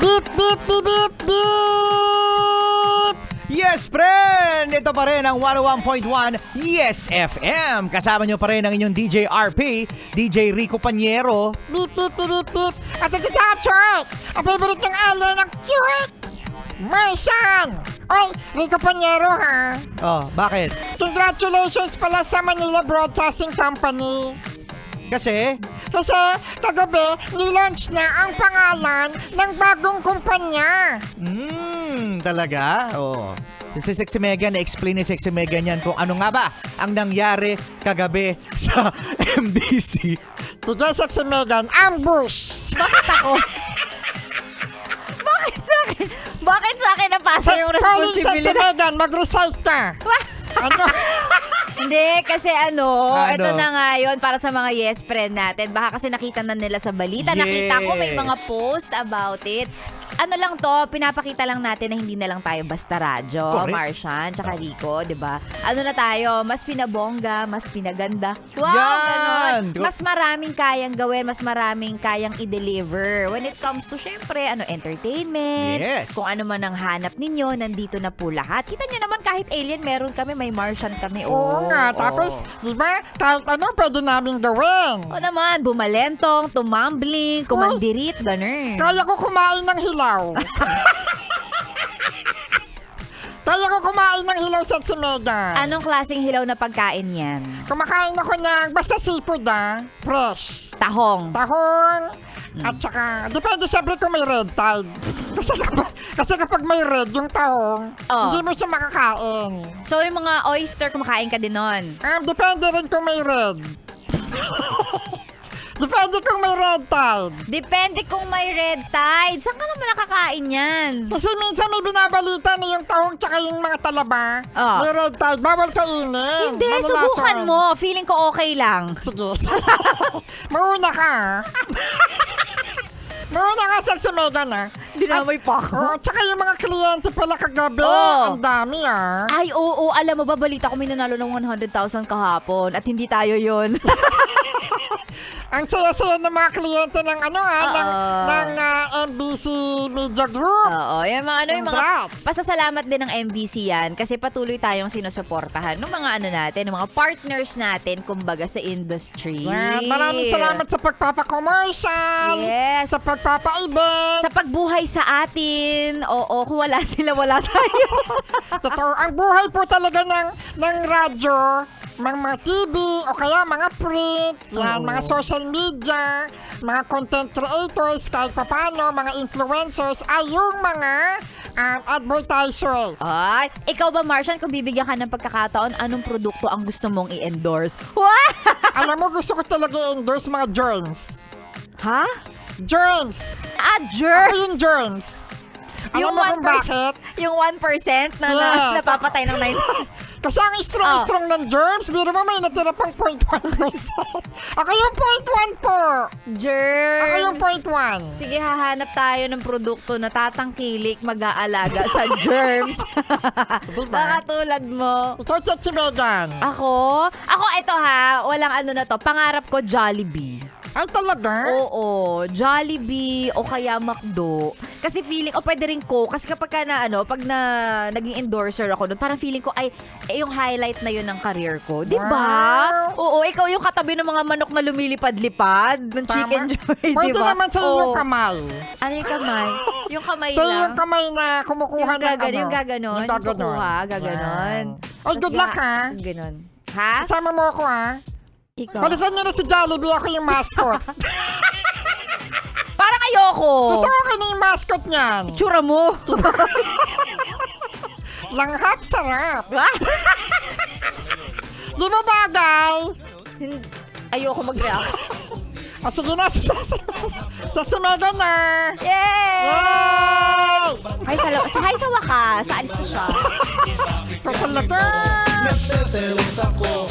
Beep, beep, beep, beep, beep! Yes, friend! Ito pa rin ang 101.1 Yes FM. Kasama nyo pa rin ang inyong DJ RP, DJ Rico Panyero. Beep, beep, beep, beep, beep! At ito sa Chuck! Ang favorite ng alay ng cute! Marsan! Oy, Rico Panyero ha? Oh, bakit? Congratulations pala sa Manila Broadcasting Company. Kasi, Kagabi, nilaunch na ang pangalan ng bagong kumpanya. talaga? Oo. Si Sexy Megan, na-explain ni Sexy Megan yan kung ano nga ba ang nangyari kagabi sa MBC. Sige, Sexy Megan, ambush! Bakit ako? Bakit sa akin napasa yung Sexy responsibility? Megan, mag-recite ka. Ano? Hindi, kasi Ano? ito na nga yun para sa mga yes friend natin. Baka kasi nakita na nila sa balita. Yes. Nakita ko may mga post about it. Ano lang to, pinapakita lang natin na hindi na lang tayo basta radyo, Correct. Martian, tsaka Rico, di ba? Ano na tayo, mas pinabongga, mas pinaganda. Wow, Yan! ganon. Mas maraming kayang gawin, mas maraming kayang i-deliver. When it comes to, syempre, entertainment, Yes. kung ano man ang hanap ninyo, nandito na po lahat. Kita nyo naman kahit alien, meron kami, may Martian kami. Oo nga, tapos, di ba, kahit ano pwede namin gawin. O naman, bumalentong, tumambling, kumandirit, ganun. Kaya ko kumain ng hilaw. Kaya ko kumain ng hilaw, Sexy Megan. Anong klaseng hilaw na pagkain yan? Kumakain ako ng basta seafood fresh. Tahong. Tahong, at saka, depende syempre kung may red tide. kasi kapag may red yung tahong, Oh. hindi mo siya makakain. So, yung mga oyster, kumakain ka din nun. Depende rin kung may red. Depende kung may red tide. Depende kung may red tide. Saan ka naman nakakain yan? Kasi minsan may binabalita na yung tahong tsaka yung mga talaba. Oh. May red tide, bawal kainin. Hindi, Malalason. subukan mo. Feeling ko okay lang. Sige. Mauna ka. Mauna ka, Sexy Megan ha. Dinamay pa Oo, tsaka yung mga kliyente pala kagabi. Oh. Ang dami ah. Ay, oo. Alam mo ba, balita ko may nanalo ng 100,000 kahapon at hindi tayo yun. Ang saya-saya ng mga kliyente ng ng MBC Media Group. Oo, yung mga yung mga Congrats. pasasalamat din ng MBC yan kasi patuloy tayong sinusuportahan ng mga natin, ng mga partners natin kumbaga sa industry. Yan, maraming salamat sa pagpapa-commercial. Yes. Sa pagpapa-event. Sa pagbuhay sa atin. Oo, kung wala sila, wala tayo. Totoo, ang buhay po talaga ng radyo, mga TV o kaya mga print, yan, mga social media, mga content creators, kahit papano, mga influencers, ay yung mga advertisers. Ay, ikaw ba, Martian, kung bibigyan ka ng pagkakataon, anong produkto ang gusto mong i-endorse? What? Alam mo, gusto ko talaga endorse mga germs. Ha? Germs! Germ? Ako yung germs. Alam mo kung bakit? Yung 1% na, Yes. napapatay ng 9%. Kasi ang strong ng germs, biro mo may natira pang 0.1%. Ako yung 0.1 po. Germs. Ako yung 0.1. Sige, hahanap tayo ng produkto na tatangkilik mag-aalaga sa germs. Diba? Nakatulad mo. Ikaw, Sexy Megan. Ako, ito ha, walang ano na to, pangarap ko Jollibee. Ay, talaga? Oo, Jollibee o kaya McDo. Kasi feeling, pwede rin Coke. Kasi kapag ka pag naging endorser ako doon, parang feeling ko, yung highlight na yun ng career ko. Di ba? Wow. Oo, ikaw yung katabi ng mga manok na lumilipad-lipad, ng chicken joy, di ba? Pwede naman sa'yo yung Oo. kamay. Ano yung kamay? Yung kamay Sa'yo lang. yung kamay na kumukuha ng ano. Yung gaganon. Yung gaganon. Kukuha, gaganon. Wow. Ay, good luck ha. Ganon. Ha? Kasama mo ako ha. Ikaw. Balisan nyo na si Jollibee, ako yung mascot. Parang ayoko. Gusto ko kayo na yung mascot niyan. Tsura mo. Langhap, sarap. Di ba bagay? Ayoko mag-react. Sige na, sa Megan na. Yay! Yay! Hi sa wakas. Saalis na siya. Ito talaga. Nagseselos ako.